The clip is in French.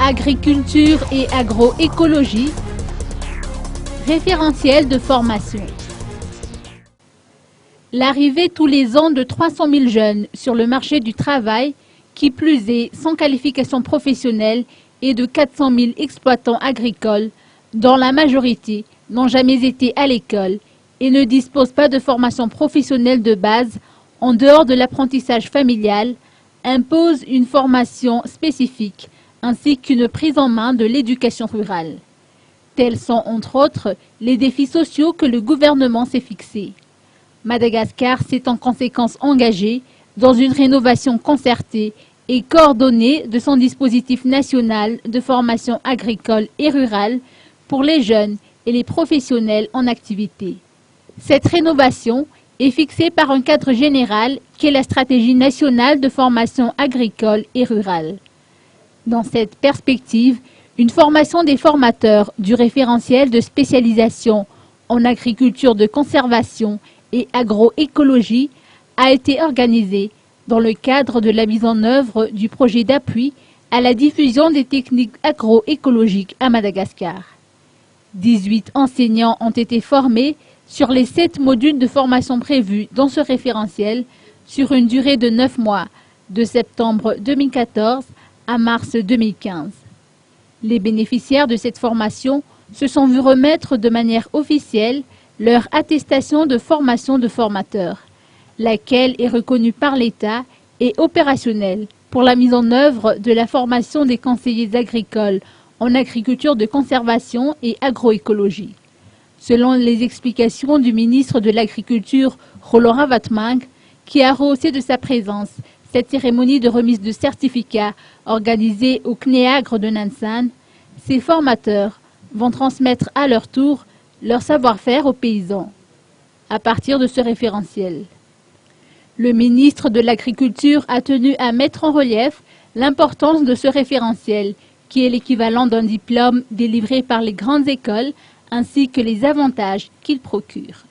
agriculture et agroécologie, référentiel de formation. L'arrivée tous les ans de 300 000 jeunes sur le marché du travail, qui plus est sans qualification professionnelle, et de 400 000 exploitants agricoles, dont la majorité n'ont jamais été à l'école et ne disposent pas de formation professionnelle de base en dehors de l'apprentissage familial, impose une formation spécifique ainsi qu'une prise en main de l'éducation rurale. Tels sont entre autres les défis sociaux que le gouvernement s'est fixés. Madagascar s'est en conséquence engagé dans une rénovation concertée et coordonnée de son dispositif national de formation agricole et rurale pour les jeunes et les professionnels en activité. Cette rénovation est fixée par un cadre général qui est la stratégie nationale de formation agricole et rurale. Dans cette perspective, une formation des formateurs du référentiel de spécialisation en agriculture de conservation et agroécologie a été organisée dans le cadre de la mise en œuvre du projet d'appui à la diffusion des techniques agroécologiques à Madagascar. 18 enseignants ont été formés sur les 7 modules de formation prévus dans ce référentiel sur une durée de 9 mois, de septembre 2014 à mars 2015. Les bénéficiaires de cette formation se sont vus remettre de manière officielle leur attestation de formation de formateur, laquelle est reconnue par l'État et opérationnelle pour la mise en œuvre de la formation des conseillers agricoles en agriculture de conservation et agroécologie. Selon les explications du ministre de l'Agriculture, Roland Ravatmang, qui a rehaussé de sa présence cette cérémonie de remise de certificats organisée au CNEAGRE de Nansan, ces formateurs vont transmettre à leur tour leur savoir-faire aux paysans, à partir de ce référentiel. Le ministre de l'Agriculture a tenu à mettre en relief l'importance de ce référentiel, qui est l'équivalent d'un diplôme délivré par les grandes écoles, ainsi que les avantages qu'il procure.